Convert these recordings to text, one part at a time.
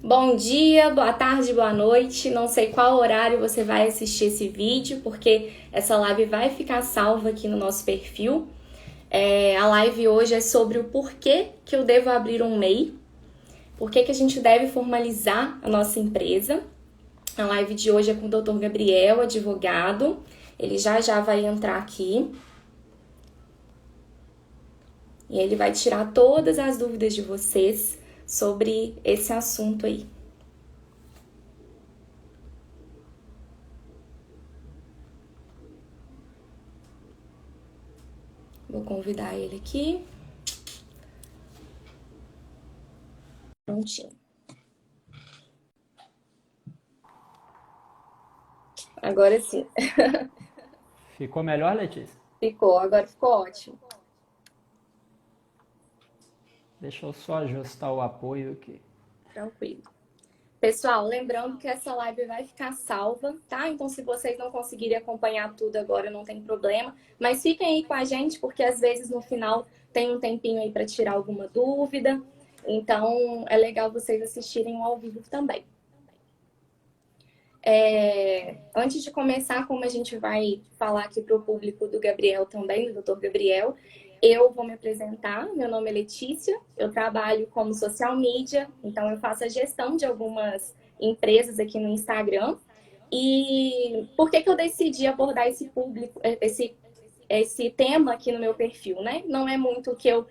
Bom dia, boa tarde, boa noite. Não sei qual horário você vai assistir esse vídeo, porque essa live vai ficar salva aqui no nosso perfil. A live hoje é sobre o porquê que eu devo abrir um MEI, por que a gente deve formalizar a nossa empresa. A live de hoje é com o Dr. Gabriel, advogado. Ele já vai entrar aqui. E ele vai tirar todas as dúvidas de vocês sobre esse assunto aí. Vou convidar ele aqui. Prontinho. Agora sim. Ficou melhor, Letícia? Agora ficou ótimo. Deixa eu só ajustar o apoio aqui. Tranquilo. Pessoal, lembrando que essa live vai ficar salva, tá? Então, se vocês não conseguirem acompanhar tudo agora, não tem problema. Mas fiquem aí com a gente, porque às vezes no final tem um tempinho aí para tirar alguma dúvida. Então, é legal vocês assistirem ao vivo também. Antes de começar, como a gente vai falar aqui para o público do Gabriel também, do Dr. Gabriel, eu vou me apresentar. Meu nome é Letícia, eu trabalho como social media, então eu faço a gestão de algumas empresas aqui no Instagram. E por que eu decidi abordar esse público, esse tema aqui no meu perfil, né? Não é muito o que eu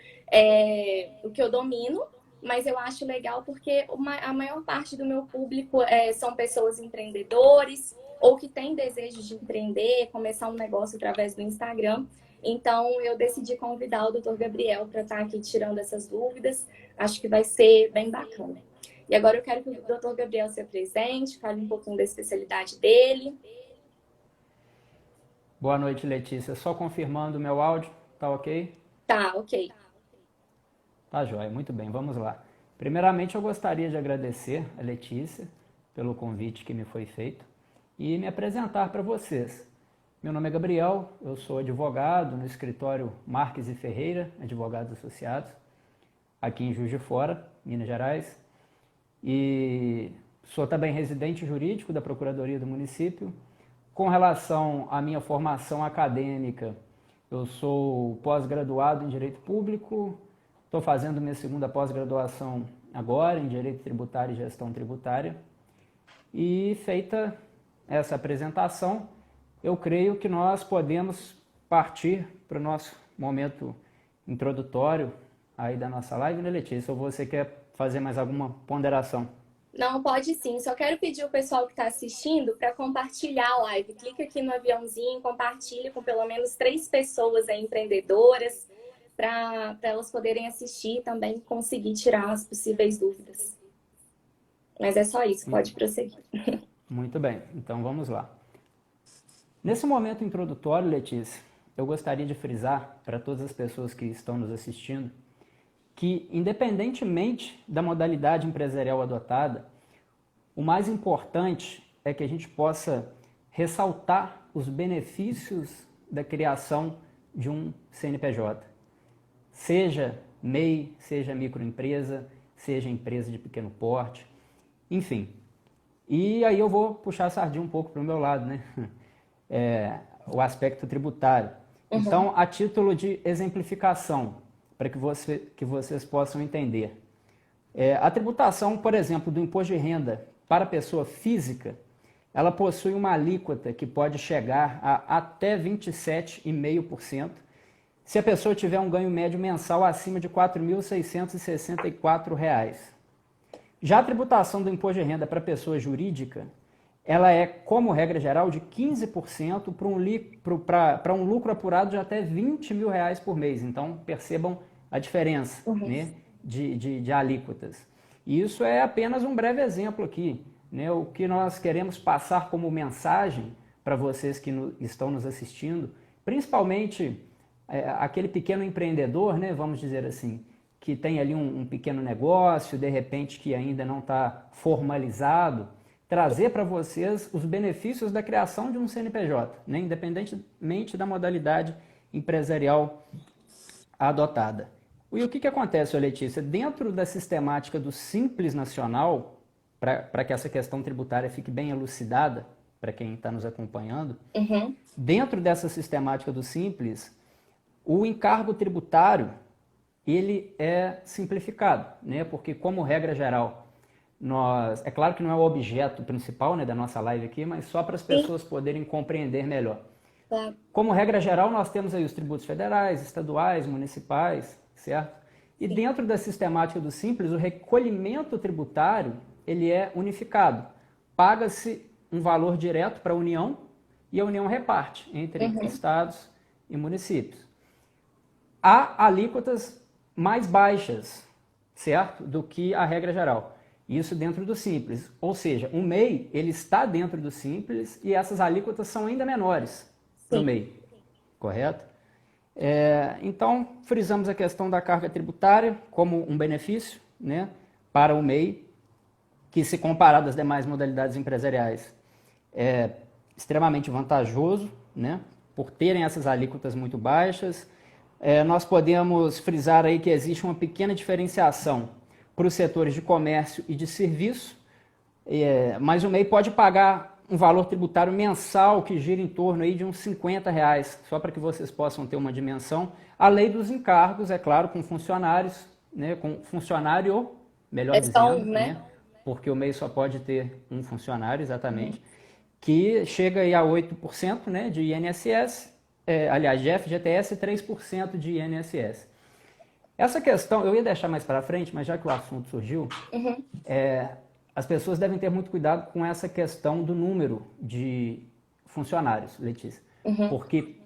domino, mas eu acho legal porque a maior parte do meu público são pessoas empreendedores ou que têm desejo de empreender, começar um negócio através do Instagram. Então, eu decidi convidar o Dr. Gabriel para estar aqui tirando essas dúvidas. Acho que vai ser bem bacana. E agora eu quero que o Dr. Gabriel se apresente, fale um pouquinho da especialidade dele. Boa noite, Letícia. Só confirmando o meu áudio, tá ok? Tá, ok. Tá joia, muito bem, vamos lá. Primeiramente, eu gostaria de agradecer a Letícia pelo convite que me foi feito e me apresentar para vocês. Meu nome é Gabriel, eu sou advogado no escritório Marques e Ferreira, advogados associados, aqui em Juiz de Fora, Minas Gerais. E sou também residente jurídico da Procuradoria do Município. Com relação à minha formação acadêmica, eu sou pós-graduado em Direito Público, estou fazendo minha segunda pós-graduação agora em Direito Tributário e Gestão Tributária. E feita essa apresentação, eu creio que nós podemos partir para o nosso momento introdutório aí da nossa live, né, Letícia? Ou você quer fazer mais alguma ponderação? Não, pode sim. Só quero pedir o pessoal que está assistindo para compartilhar a live. Clica aqui no aviãozinho, compartilha com pelo menos 3 pessoas aí, empreendedoras, para elas poderem assistir e também conseguir tirar as possíveis dúvidas. Mas é só isso, pode prosseguir. Muito bem, então vamos lá. Nesse momento introdutório, Letícia, eu gostaria de frisar para todas as pessoas que estão nos assistindo que, independentemente da modalidade empresarial adotada, o mais importante é que a gente possa ressaltar os benefícios da criação de um CNPJ. Seja MEI, seja microempresa, seja empresa de pequeno porte, enfim. E aí eu vou puxar a sardinha um pouco para o meu lado, né? O aspecto tributário. Então, a título de exemplificação, para que vocês possam entender. A tributação, por exemplo, do imposto de renda para pessoa física, ela possui uma alíquota que pode chegar a até 27,5%, se a pessoa tiver um ganho médio mensal acima de R$ 4.664. Já a tributação do imposto de renda para pessoa jurídica, ela é, como regra geral, de 15% para um lucro apurado de até R$ 20 mil por mês. Então, percebam a diferença, né, de alíquotas. E isso é apenas um breve exemplo aqui, né? O que nós queremos passar como mensagem para vocês que estão nos assistindo, principalmente aquele pequeno empreendedor, né, vamos dizer assim, que tem ali um pequeno negócio, de repente que ainda não está formalizado, trazer para vocês os benefícios da criação de um CNPJ, né, independentemente da modalidade empresarial adotada. E o que acontece, Letícia? Dentro da sistemática do Simples Nacional, para que essa questão tributária fique bem elucidada para quem está nos acompanhando, Uhum. dentro dessa sistemática do Simples, o encargo tributário ele é simplificado, né? Porque como regra geral, é claro que não é o objeto principal, né, da nossa live aqui, mas só para as Sim, pessoas poderem compreender melhor. claro. Como regra geral, nós temos aí os tributos federais, estaduais, municipais, certo? E Sim. dentro da sistemática do Simples, o recolhimento tributário ele é unificado. Paga-se um valor direto para a União e a União reparte entre Uhum. estados e municípios. Há alíquotas mais baixas, certo? Do que a regra geral. Isso dentro do Simples. Ou seja, o MEI ele está dentro do Simples e essas alíquotas são ainda menores para o Sim. MEI, correto? Então, frisamos a questão da carga tributária como um benefício, né, para o MEI, que se comparado às demais modalidades empresariais é extremamente vantajoso, né, por terem essas alíquotas muito baixas. Nós podemos frisar aí que existe uma pequena diferenciação para os setores de comércio e de serviço, mas o MEI pode pagar um valor tributário mensal que gira em torno aí de uns R$ 50, só para que vocês possam ter uma dimensão. A lei dos encargos, é claro, com funcionários, né, com funcionário, melhor É só um, dizendo, né? né, porque o MEI só pode ter um funcionário, Uhum. exatamente, que chega aí a 8%, né, de INSS, aliás, de FGTS e 3% de INSS. Essa questão, eu ia deixar mais para frente, mas já que o assunto surgiu, Uhum. as pessoas devem ter muito cuidado com essa questão do número de funcionários, Letícia. Uhum. Porque,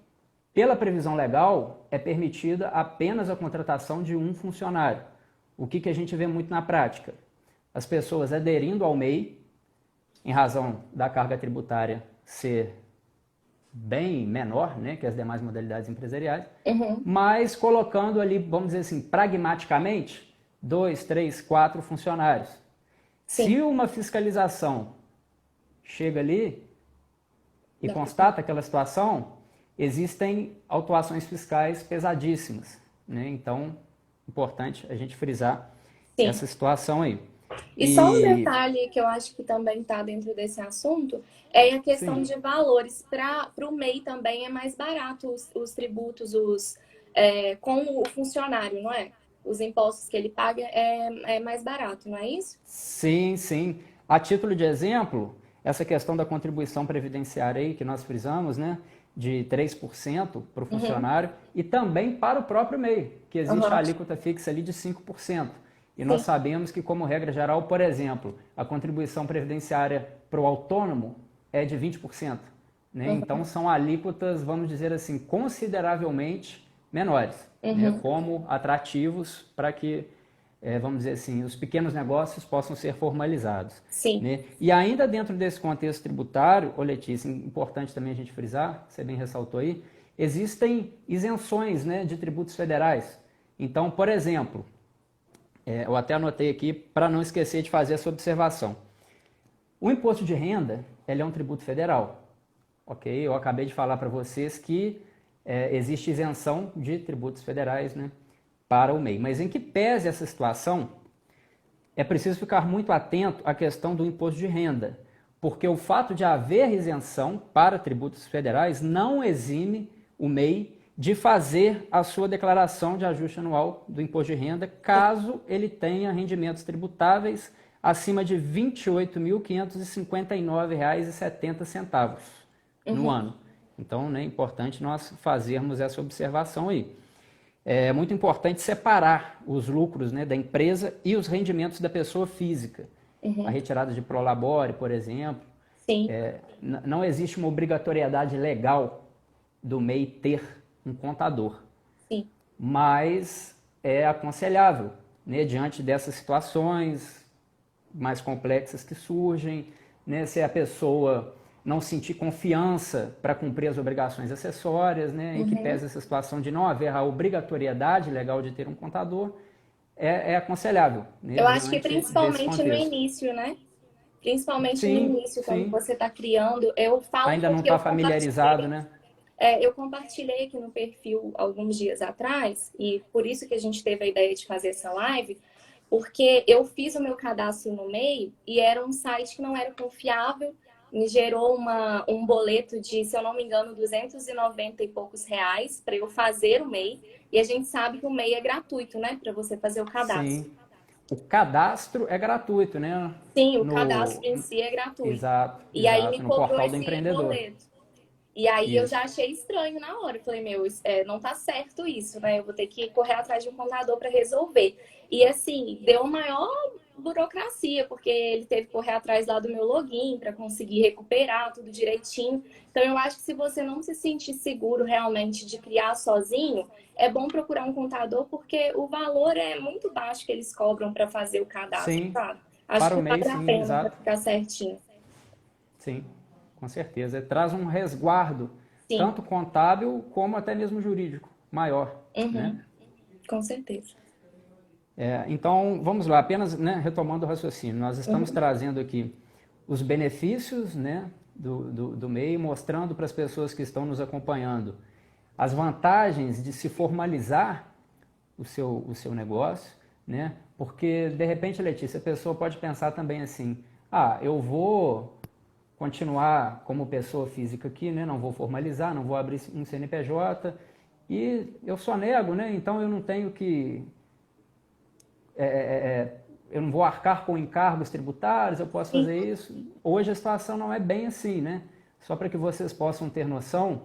pela previsão legal, é permitida apenas a contratação de um funcionário. O que a gente vê muito na prática? As pessoas aderindo ao MEI, em razão da carga tributária ser bem menor, né, que as demais modalidades empresariais, Uhum. mas colocando ali, vamos dizer assim, pragmaticamente, 2, 3, 4 funcionários. Sim. Se uma fiscalização chega ali e Dá pra- constata aquela situação, existem autuações fiscais pesadíssimas, né? Então, importante a gente frisar Sim. essa situação aí. E só um E detalhe que eu acho que também está dentro desse assunto é a questão sim, de valores. Para o MEI também é mais barato os tributos com o funcionário, não é? Os impostos que ele paga é mais barato, não é isso? sim, sim. A título de exemplo, essa questão da contribuição previdenciária aí que nós frisamos, né, de 3% para o Uhum. funcionário e também para o próprio MEI, que existe a Uhum. alíquota fixa ali de 5%. E nós Sim. sabemos que, como regra geral, por exemplo, a contribuição previdenciária para o autônomo é de 20%, né? Então, Uhum. são alíquotas, vamos dizer assim, consideravelmente menores, né? Uhum. Como atrativos para que vamos dizer assim, os pequenos negócios possam ser formalizados. Sim. Né? E ainda dentro desse contexto tributário, ô Letícia, importante também a gente frisar, você bem ressaltou aí, existem isenções, né, de tributos federais. Então, por exemplo, eu até anotei aqui para não esquecer de fazer essa observação. O imposto de renda, ele é um tributo federal, ok? Eu acabei de falar para vocês que existe isenção de tributos federais, né, para o MEI. Mas em que pese essa situação, é preciso ficar muito atento à questão do imposto de renda, porque o fato de haver isenção para tributos federais não exime o MEI de fazer a sua declaração de ajuste anual do imposto de renda, caso ele tenha rendimentos tributáveis acima de R$ 28.559,70 no Uhum. ano. Então, né, é importante nós fazermos essa observação aí. É muito importante separar os lucros, né, da empresa e os rendimentos da pessoa física. A Uhum. retirada de prolabore, por exemplo. Sim. Não existe uma obrigatoriedade legal do MEI ter um contador, Sim. mas é aconselhável, né, diante dessas situações mais complexas que surgem, né, se a pessoa não sentir confiança para cumprir as obrigações acessórias, né, em que Uhum. pese essa situação de não haver a obrigatoriedade legal de ter um contador, é aconselhável, né, Eu acho que diante desse principalmente no contexto. início, né? Principalmente no Sim, início, quando sim. você está criando, eu falo Ainda não porque está familiarizado, né? eu compartilhei aqui no perfil alguns dias atrás, e por isso que a gente teve a ideia de fazer essa live, porque eu fiz o meu cadastro no MEI e era um site que não era confiável, me gerou um boleto de, se eu não me engano, 290 e poucos reais para eu fazer o MEI. E a gente sabe que o MEI é gratuito, né, para você fazer o cadastro. Sim. O cadastro é gratuito, né? Sim, o cadastro No... em si é gratuito. Exato, E aí me exato, no cobrou portal do esse empreendedor. boleto. E aí eu já Isso. achei estranho na hora. Eu falei, meu, não tá certo isso, né? Eu vou ter que correr atrás de um contador para resolver. E assim, deu maior burocracia, porque ele teve que correr atrás lá do meu login para conseguir recuperar tudo direitinho. Então eu acho que se você não se sentir seguro realmente de criar sozinho, é bom procurar um contador, porque o valor é muito baixo que eles cobram para fazer o cadastro, Sim, sabe? Acho para o que MEI, vale a sim, pena para exato. ficar certinho. Sim, com certeza. Traz um resguardo, Sim. tanto contábil como até mesmo jurídico, maior, né? Uhum. Com certeza. Então, vamos lá, apenas, né, retomando o raciocínio. Nós estamos Uhum. trazendo aqui os benefícios, né, do MEI, mostrando para as pessoas que estão nos acompanhando as vantagens de se formalizar o seu negócio, né? Porque, de repente, Letícia, a pessoa pode pensar também assim, eu vou continuar como pessoa física aqui, né? Não vou formalizar, não vou abrir um CNPJ e eu só nego, né? Então eu não tenho que eu não vou arcar com encargos tributários, eu posso Sim. fazer isso. Hoje a situação não é bem assim, né? Só para que vocês possam ter noção,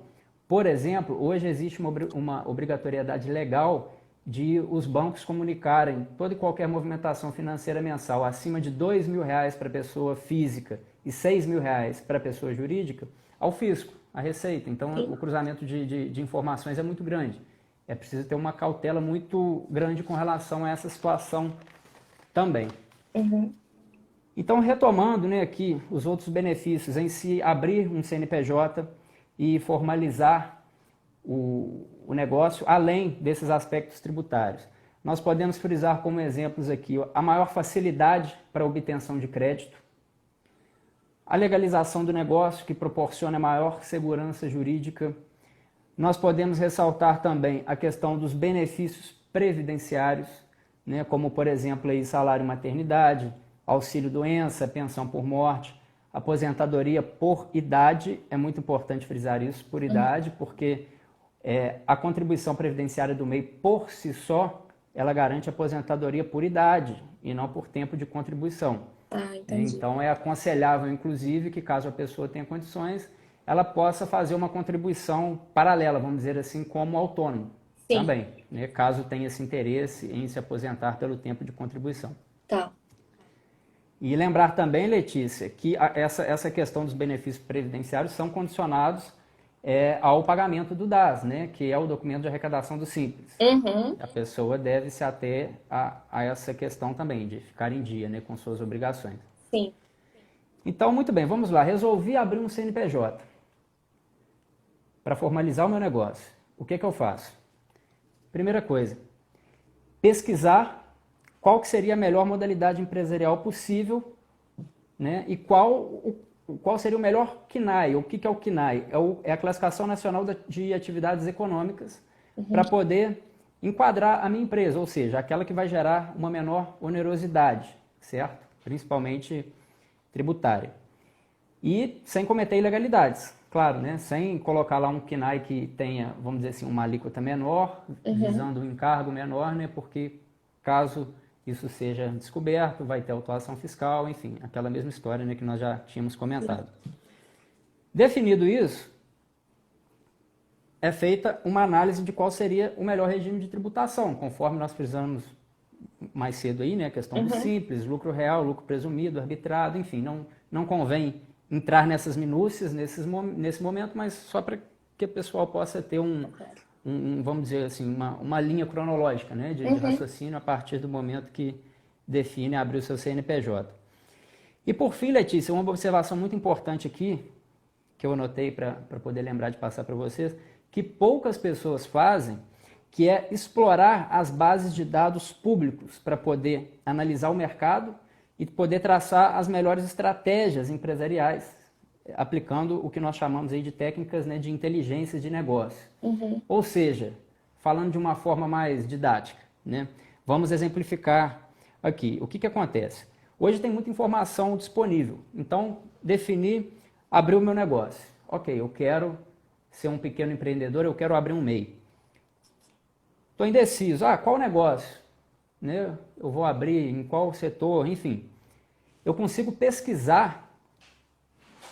por exemplo, hoje existe uma obrigatoriedade legal de os bancos comunicarem toda e qualquer movimentação financeira mensal acima de R$ 2.000 para pessoa física e R$ 6.000 para pessoa jurídica ao fisco, à Receita. Então Sim. o cruzamento de informações é muito grande. É preciso ter uma cautela muito grande com relação a essa situação também. Uhum. Então, retomando, né, aqui os outros benefícios em si, abrir um CNPJ e formalizar o negócio, além desses aspectos tributários. Nós podemos frisar como exemplos aqui a maior facilidade para a obtenção de crédito, a legalização do negócio, que proporciona maior segurança jurídica. Nós podemos ressaltar também a questão dos benefícios previdenciários, né, como, por exemplo, aí, salário maternidade, auxílio-doença, pensão por morte, aposentadoria por idade. É muito importante frisar isso, por idade, porque a contribuição previdenciária do MEI, por si só, ela garante aposentadoria por idade e não por tempo de contribuição. Entendi. Então, é aconselhável, inclusive, que caso a pessoa tenha condições, ela possa fazer uma contribuição paralela, vamos dizer assim, como autônomo Sim, também, né? Caso tenha esse interesse em se aposentar pelo tempo de contribuição. tá. E lembrar também, Letícia, que essa questão dos benefícios previdenciários são condicionados ao pagamento do DAS, né? Que é o documento de arrecadação do Simples. Uhum. A pessoa deve se ater a essa questão também, de ficar em dia, né, com suas obrigações. Sim. Então, muito bem, vamos lá. Resolvi abrir um CNPJ para formalizar o meu negócio. O que eu faço? Primeira coisa, pesquisar qual que seria a melhor modalidade empresarial possível, né? E qual seria o melhor CNAE. O que é o CNAE? É a Classificação Nacional de Atividades Econômicas, para poder enquadrar a minha empresa, ou seja, aquela que vai gerar uma menor onerosidade, certo? Principalmente tributária. E sem cometer ilegalidades, claro, né? Sem colocar lá um KNAI que tenha, vamos dizer assim, uma alíquota menor, Uhum. visando um encargo menor, né? Porque caso isso seja descoberto, vai ter autuação fiscal, enfim, aquela mesma história, né, que nós já tínhamos comentado. Definido isso, é feita uma análise de qual seria o melhor regime de tributação, conforme nós frisamos mais cedo aí, né? A questão do Uhum. simples, lucro real, lucro presumido, arbitrado, enfim, não convém entrar nessas minúcias nesse momento, mas só para que o pessoal possa ter vamos dizer assim, uma linha cronológica, né, de Uhum. raciocínio a partir do momento que define abrir o seu CNPJ. E por fim, Letícia, uma observação muito importante aqui, que eu anotei para poder lembrar de passar para vocês, que poucas pessoas fazem, que é explorar as bases de dados públicos para poder analisar o mercado e poder traçar as melhores estratégias empresariais, aplicando o que nós chamamos aí de técnicas, né, de inteligência de negócio. Uhum. Ou seja, falando de uma forma mais didática, né, vamos exemplificar aqui, o que que acontece? Hoje tem muita informação disponível, então definir, abrir o meu negócio. Ok, eu quero ser um pequeno empreendedor, eu quero abrir um MEI. Estou indeciso, qual negócio? Né? Eu vou abrir em qual setor, enfim. Eu consigo pesquisar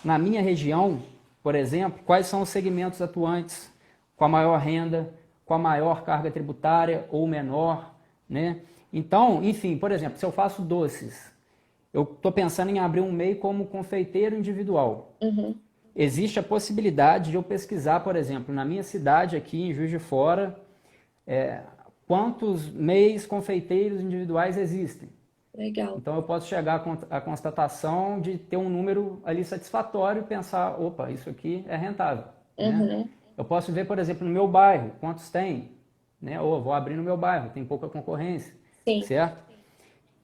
na minha região, por exemplo, quais são os segmentos atuantes com a maior renda, com a maior carga tributária ou menor, né? Então, enfim, por exemplo, se eu faço doces, eu estou pensando em abrir um MEI como confeiteiro individual. Uhum. Existe a possibilidade de eu pesquisar, por exemplo, na minha cidade aqui em Juiz de Fora, quantos MEIs confeiteiros individuais existem. Legal. Então eu posso chegar à constatação de ter um número ali satisfatório e pensar, opa, isso aqui é rentável. Uhum. Né? Eu posso ver, por exemplo, no meu bairro, quantos tem, né? Ou vou abrir no meu bairro, tem pouca concorrência, Sim. certo?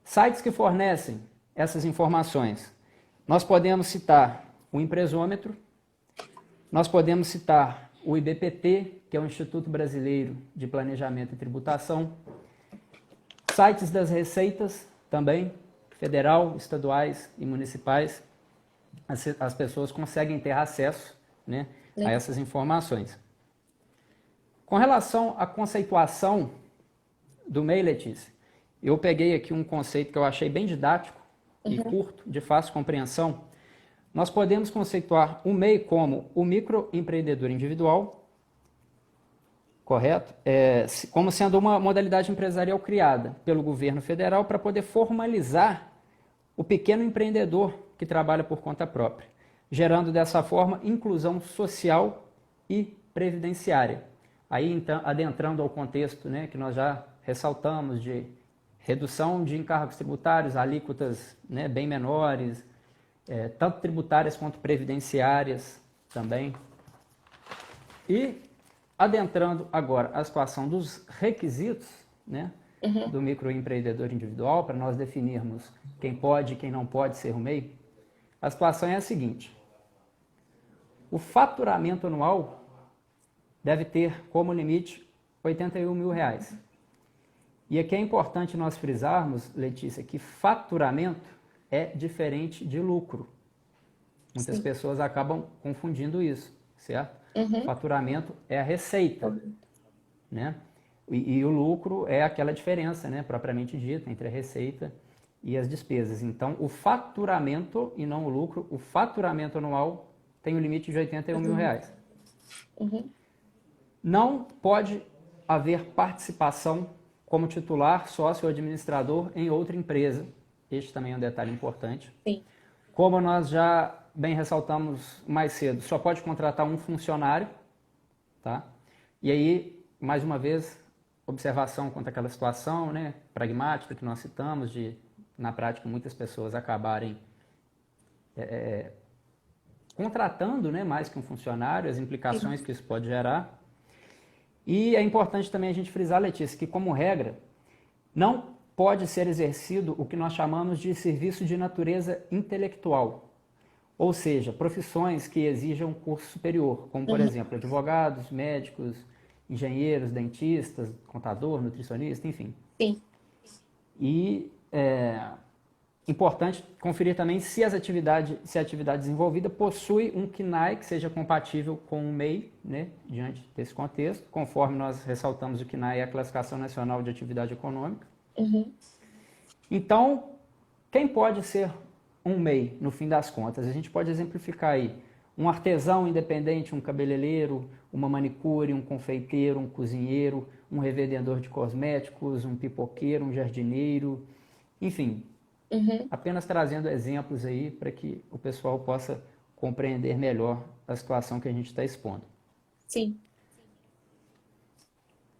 Sites que fornecem essas informações. Nós podemos citar o Empresômetro, nós podemos citar o IBPT, que é o Instituto Brasileiro de Planejamento e Tributação, sites das receitas também, federal, estaduais e municipais, as pessoas conseguem ter acesso, né, a essas informações. Com relação à conceituação do MEI, Letícia, eu peguei aqui um conceito que eu achei bem didático e curto, de fácil compreensão. Nós podemos conceituar o MEI como o microempreendedor individual, correto? Como sendo uma modalidade empresarial criada pelo governo federal para poder formalizar o pequeno empreendedor que trabalha por conta própria, gerando dessa forma inclusão social e previdenciária. Aí, então, adentrando ao contexto, né, que nós já ressaltamos de redução de encargos tributários, alíquotas, né, bem menores, tanto tributárias quanto previdenciárias também. E adentrando agora a situação dos requisitos, né, do microempreendedor individual, para nós definirmos quem pode e quem não pode ser o MEI, a situação é a seguinte: o faturamento anual deve ter como limite R$81 mil. E aqui é importante nós frisarmos, Letícia, que faturamento é diferente de lucro. Muitas pessoas acabam confundindo isso, certo? Faturamento é a receita, né? E o lucro é aquela diferença, né, propriamente dita, entre a receita e as despesas. Então, o faturamento, e não o lucro, o faturamento anual tem o limite de R$81 mil. Não pode haver participação como titular, sócio ou administrador em outra empresa. Este também é um detalhe importante. Sim. Como nós já bem ressaltamos mais cedo, só pode contratar um funcionário, tá? E aí, mais uma vez, observação quanto àquela situação, né, pragmática que nós citamos, de, na prática, muitas pessoas acabarem contratando, né, mais que um funcionário, as implicações que isso pode gerar. E é importante também a gente frisar, Letícia, que como regra, não pode ser exercido o que nós chamamos de serviço de natureza intelectual, ou seja, profissões que exijam curso superior, como por exemplo, advogados, médicos, engenheiros, dentistas, contador, nutricionista, enfim. Sim. E importante conferir também se a atividade desenvolvida possui um CNAE que seja compatível com o MEI, né, diante desse contexto, conforme nós ressaltamos, o CNAE é a Classificação Nacional de Atividade Econômica. Então, quem pode ser um MEI, no fim das contas? A gente pode exemplificar aí um artesão independente, um cabeleireiro, uma manicure, um confeiteiro, um cozinheiro, um revendedor de cosméticos, um pipoqueiro, um jardineiro, enfim, apenas trazendo exemplos aí para que o pessoal possa compreender melhor a situação que a gente está expondo. Sim.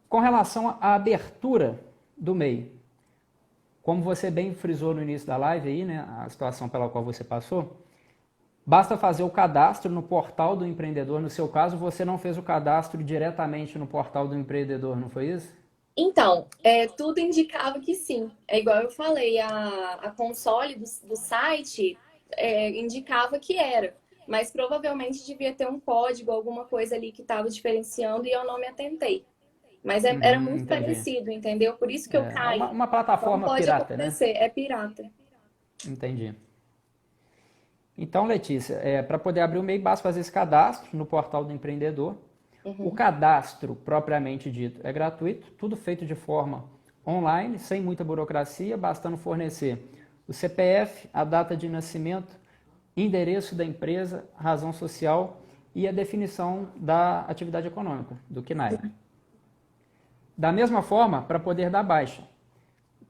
Com relação à abertura do MEI, como você bem frisou no início da live aí, né, a situação pela qual você passou, basta fazer o cadastro no portal do empreendedor. No seu caso, você não fez o cadastro diretamente no portal do empreendedor, não foi isso? Então, tudo indicava que sim. É igual eu falei, a console do site indicava que era. Mas provavelmente devia ter um código, alguma coisa ali que estava diferenciando e eu não me atentei. Mas era muito Entendi. parecido, entendeu? Por isso que eu É caí. uma Não plataforma pode pirata, né? acontecer, é pirata. Entendi. Então, Letícia, para poder abrir o MEI, basta fazer esse cadastro no portal do empreendedor. O cadastro, propriamente dito, é gratuito, tudo feito de forma online, sem muita burocracia, bastando fornecer o CPF, a data de nascimento, endereço da empresa, razão social e a definição da atividade econômica, do CNAE. Da mesma forma, para poder dar baixa,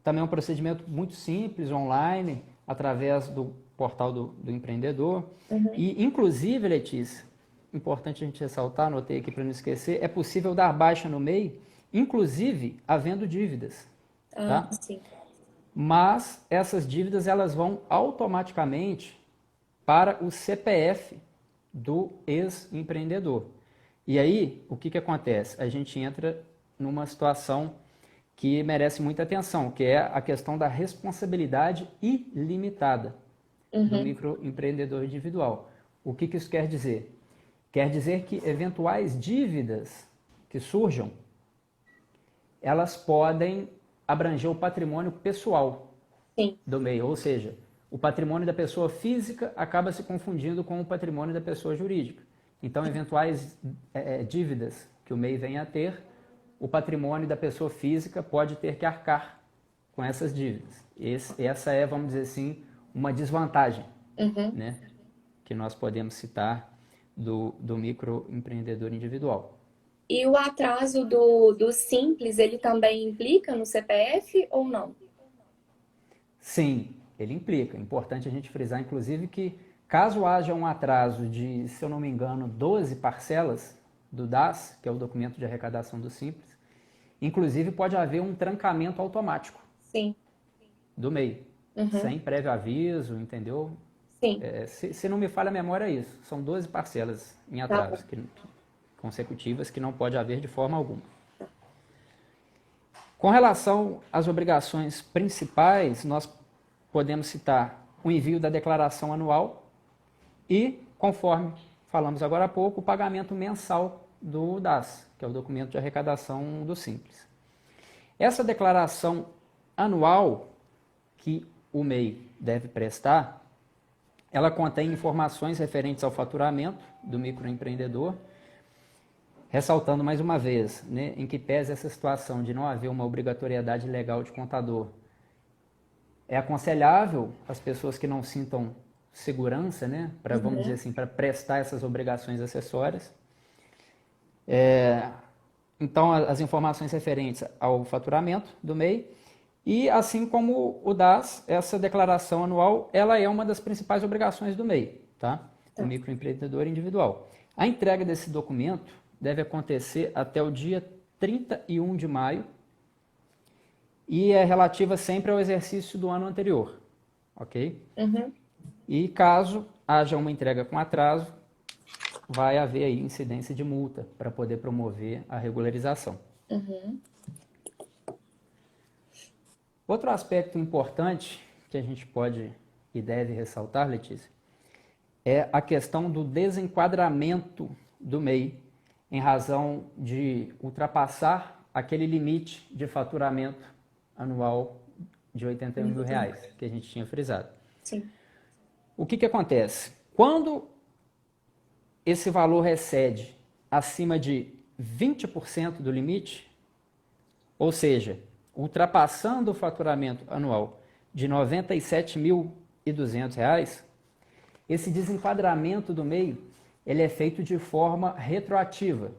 também é um procedimento muito simples, online, através do portal do empreendedor. E, inclusive, Letícia, importante a gente ressaltar, anotei aqui para não esquecer, é possível dar baixa no MEI, inclusive havendo dívidas. Ah, Tá? sim. Mas essas dívidas elas vão automaticamente para o CPF do ex-empreendedor. E aí, o que acontece? A gente entra numa situação que merece muita atenção, que é a questão da responsabilidade ilimitada do microempreendedor individual. O que isso quer dizer? Quer dizer que eventuais dívidas que surjam, elas podem abranger o patrimônio pessoal Sim. do MEI, ou seja, o patrimônio da pessoa física acaba se confundindo com o patrimônio da pessoa jurídica. Então, eventuais dívidas que o MEI venha a ter, o patrimônio da pessoa física pode ter que arcar com essas dívidas. Essa é, vamos dizer assim, uma desvantagem, né, que nós podemos citar do microempreendedor individual. E o atraso do Simples, ele também implica no CPF ou não? Sim, ele implica. É importante a gente frisar, inclusive, que caso haja um atraso de, se eu não me engano, 12 parcelas do DAS, que é o documento de arrecadação do Simples, inclusive pode haver um trancamento automático Sim. do MEI, sem prévio aviso, entendeu? Sim. Se não me falha a memória, é isso. São 12 parcelas em Tá bom. atraso, consecutivas, que não pode haver de forma alguma. Com relação às obrigações principais, nós podemos citar o envio da declaração anual e, conforme falamos agora há pouco, o pagamento mensal do DAS, que é o documento de arrecadação do Simples. Essa declaração anual que o MEI deve prestar, ela contém informações referentes ao faturamento do microempreendedor, ressaltando mais uma vez, né, em que pese essa situação de não haver uma obrigatoriedade legal de contador, é aconselhável as pessoas que não sintam segurança, né, para, vamos dizer assim, para prestar essas obrigações acessórias. Então, as informações referentes ao faturamento do MEI e, assim como o DAS, essa declaração anual, ela é uma das principais obrigações do MEI, tá? Do microempreendedor individual. A entrega desse documento deve acontecer até o dia 31 de maio e é relativa sempre ao exercício do ano anterior, ok? E caso haja uma entrega com atraso, vai haver aí incidência de multa para poder promover a regularização. Outro aspecto importante que a gente pode e deve ressaltar, Letícia, é a questão do desenquadramento do MEI em razão de ultrapassar aquele limite de faturamento anual de R$81 mil, que a gente tinha frisado. Sim. O que acontece? Quando esse valor excede acima de 20% do limite, ou seja, ultrapassando o faturamento anual de R$ 97.200, esse desenquadramento do MEI ele é feito de forma retroativa.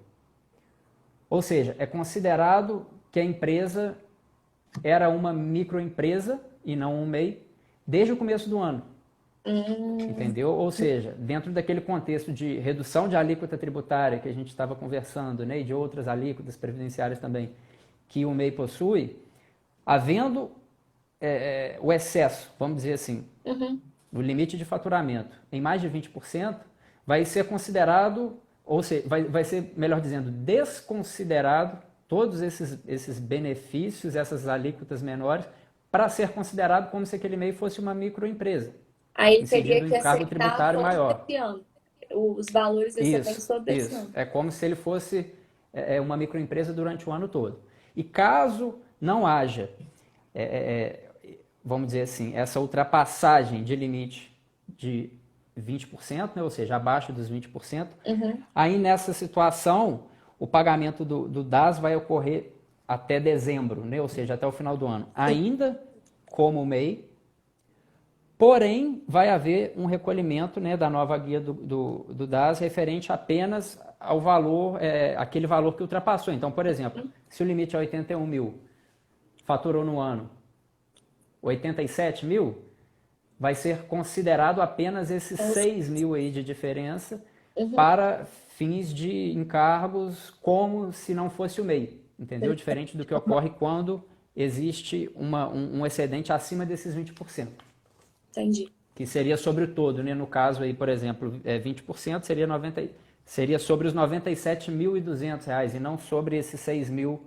Ou seja, é considerado que a empresa era uma microempresa e não um MEI desde o começo do ano. Entendeu? Ou seja, dentro daquele contexto de redução de alíquota tributária que a gente estava conversando, né, e de outras alíquotas previdenciárias também que o MEI possui, havendo o excesso, vamos dizer assim, no limite de faturamento em mais de 20%, vai ser considerado, ou seja, vai ser, melhor dizendo, desconsiderado todos esses benefícios, essas alíquotas menores, para ser considerado como se aquele MEI fosse uma microempresa, Aí ele teria incidindo que um encargo aceitar tributário todo maior. esse ano. Os valores excedentes todo esse Isso. ano. É como se ele fosse uma microempresa durante o ano todo. E caso não haja, vamos dizer assim, essa ultrapassagem de limite de 20%, né, ou seja, abaixo dos 20%, aí nessa situação, o pagamento do DAS vai ocorrer até dezembro, né, ou seja, até o final do ano. Ainda como MEI, porém, vai haver um recolhimento, né, da nova guia do DAS referente apenas ao valor, aquele valor que ultrapassou. Então, por exemplo, se o limite é 81 mil, faturou no ano 87 mil, vai ser considerado apenas esses 6 mil aí de diferença para fins de encargos como se não fosse o MEI, entendeu? Diferente do que ocorre quando existe um excedente acima desses 20%. Entendi. Que seria sobre o todo, né? No caso aí, por exemplo, 20% seria sobre os R$ 97.200 e não sobre esses 6 mil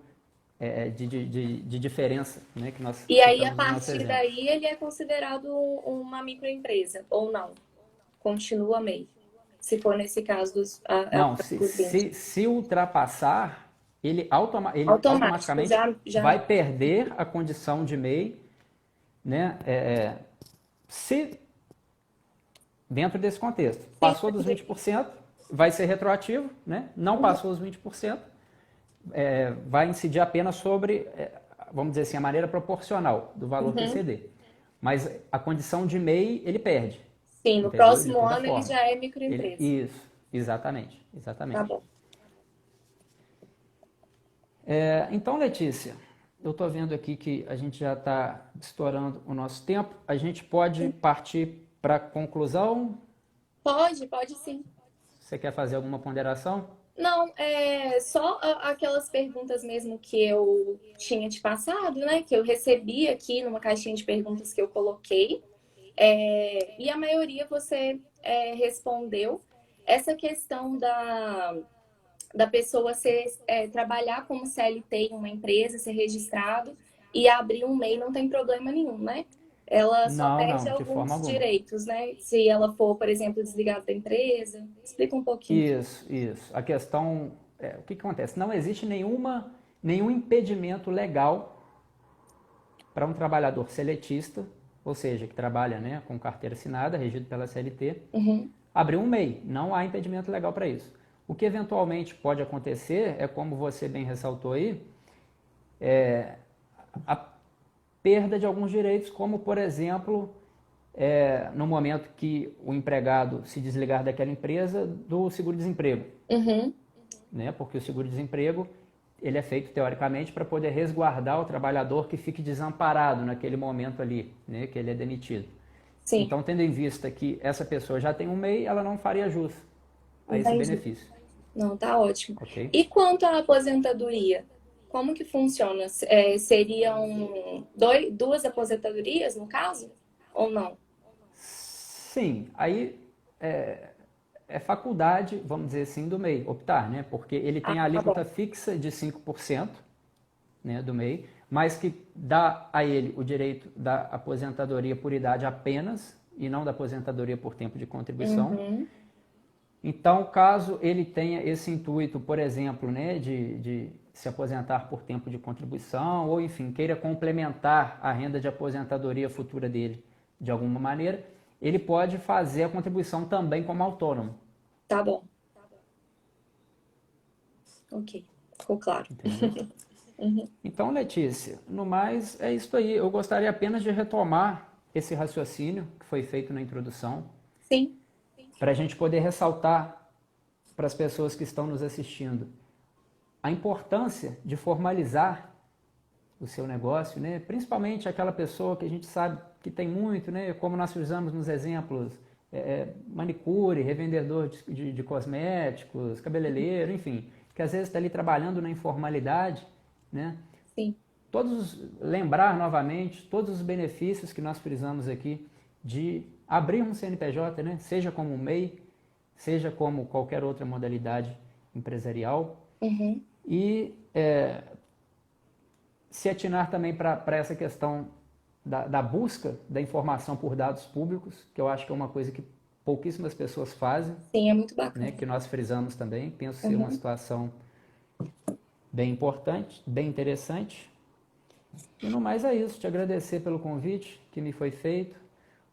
de diferença, né? Que nós E aí, a citamos no nosso partir exemplo. daí, ele é considerado uma microempresa, ou não? Continua MEI, se for nesse caso dos 20. Se ultrapassar, ele Automático, automaticamente já... vai perder a condição de MEI, né? Se, dentro desse contexto, passou dos 20%, vai ser retroativo, né? Não passou os 20%, vai incidir apenas sobre, vamos dizer assim, a maneira proporcional do valor que exceder. Mas a condição de MEI, ele perde. Sim, no entendeu? próximo ano ele já é microempresa. Isso, exatamente. Tá bom. Então, Letícia, eu estou vendo aqui que a gente já está estourando o nosso tempo. A gente pode partir para a conclusão? Pode sim. Você quer fazer alguma ponderação? Não, só aquelas perguntas mesmo que eu tinha te passado, né? Que eu recebi aqui numa caixinha de perguntas que eu coloquei. E a maioria você respondeu. Essa questão da pessoa trabalhar como CLT em uma empresa, ser registrado e abrir um MEI não tem problema nenhum, né? Ela só perde de forma alguns alguma. direitos, né? Se ela for, por exemplo, desligada da empresa. Explica um pouquinho. Isso. A questão, o que acontece? Não existe nenhum impedimento legal para um trabalhador seletista, ou seja, que trabalha, né, com carteira assinada, regido pela CLT, abrir um MEI. Não há impedimento legal para isso. O que eventualmente pode acontecer é, como você bem ressaltou aí, a perda de alguns direitos, como, por exemplo, no momento que o empregado se desligar daquela empresa, do seguro-desemprego. Né? Porque o seguro-desemprego ele é feito, teoricamente, para poder resguardar o trabalhador que fique desamparado naquele momento ali, né? Que ele é demitido. Sim. Então, tendo em vista que essa pessoa já tem um MEI, ela não faria jus a esse benefício. Não, tá ótimo. Okay? E quanto à aposentadoria? Como que funciona? Seriam duas aposentadorias, no caso? Ou não? Sim. Aí é faculdade, vamos dizer assim, do MEI optar, né? Porque ele tem a alíquota fixa de 5%, né, do MEI, mas que dá a ele o direito da aposentadoria por idade apenas e não da aposentadoria por tempo de contribuição. Então, caso ele tenha esse intuito, por exemplo, né, de se aposentar por tempo de contribuição ou, enfim, queira complementar a renda de aposentadoria futura dele de alguma maneira, ele pode fazer a contribuição também como autônomo. Tá bom. Ok, ficou claro. Então, Letícia, no mais é isso aí. Eu gostaria apenas de retomar esse raciocínio que foi feito na introdução. Sim. Para a gente poder ressaltar para as pessoas que estão nos assistindo a importância de formalizar o seu negócio, né? Principalmente aquela pessoa que a gente sabe que tem muito, né? Como nós usamos nos exemplos, manicure, revendedor de cosméticos, cabeleireiro, enfim, que às vezes está ali trabalhando na informalidade, né? Sim. Lembrar novamente todos os benefícios que nós frisamos aqui de abrir um CNPJ, né? Seja como um MEI, seja como qualquer outra modalidade empresarial. E se atinar também para essa questão da busca da informação por dados públicos, que eu acho que é uma coisa que pouquíssimas pessoas fazem. Sim, é muito bacana. Né, que nós frisamos também. Penso ser uma situação bem importante, bem interessante. E no mais é isso, te agradecer pelo convite que me foi feito,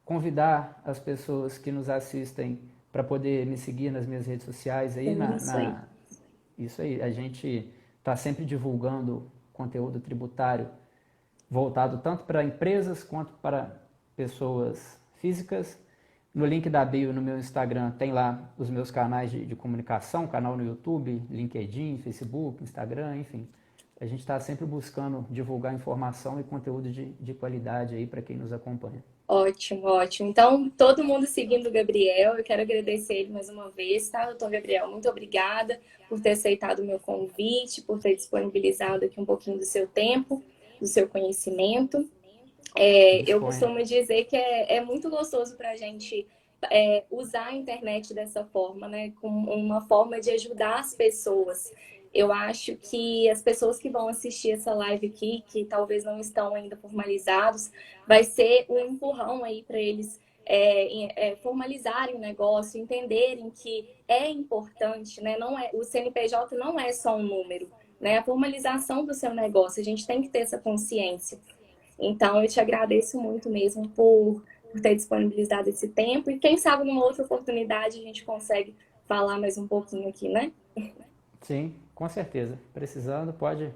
convidar as pessoas que nos assistem para poder me seguir nas minhas redes sociais aí, Isso aí. isso aí, a gente está sempre divulgando conteúdo tributário voltado tanto para empresas quanto para pessoas físicas. No link da bio no meu Instagram tem lá os meus canais de comunicação, canal no YouTube, LinkedIn, Facebook, Instagram, enfim. A gente está sempre buscando divulgar informação e conteúdo de qualidade aí para quem nos acompanha. Ótimo, ótimo. Então, todo mundo seguindo o Gabriel, eu quero agradecer ele mais uma vez, tá, doutor Gabriel? Muito obrigada por ter aceitado o meu convite, por ter disponibilizado aqui um pouquinho do seu tempo, do seu conhecimento. Eu Disponha. costumo dizer que é muito gostoso para a gente usar a internet dessa forma, né? Como uma forma de ajudar as pessoas. Eu acho que as pessoas que vão assistir essa live aqui, que talvez não estão ainda formalizados, vai ser um empurrão aí para eles formalizarem o negócio, entenderem que é importante, né? Não é, o CNPJ não é só um número, né? A formalização do seu negócio, a gente tem que ter essa consciência. Então, eu te agradeço muito mesmo por ter disponibilizado esse tempo. E quem sabe numa outra oportunidade a gente consegue falar mais um pouquinho aqui, né? Sim, com certeza. Precisando, pode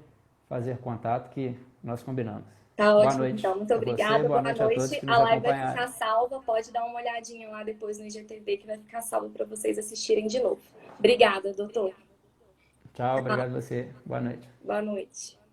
fazer contato que nós combinamos. Tá Boa ótimo, noite então. Muito a você, obrigada. boa Boa noite a todos noite. que A nos live vai acompanharam. ficar salva. Pode dar uma olhadinha lá depois no IGTV que vai ficar salvo para vocês assistirem de novo. Obrigada, doutor. Tchau, obrigado a você. Boa noite. Boa noite.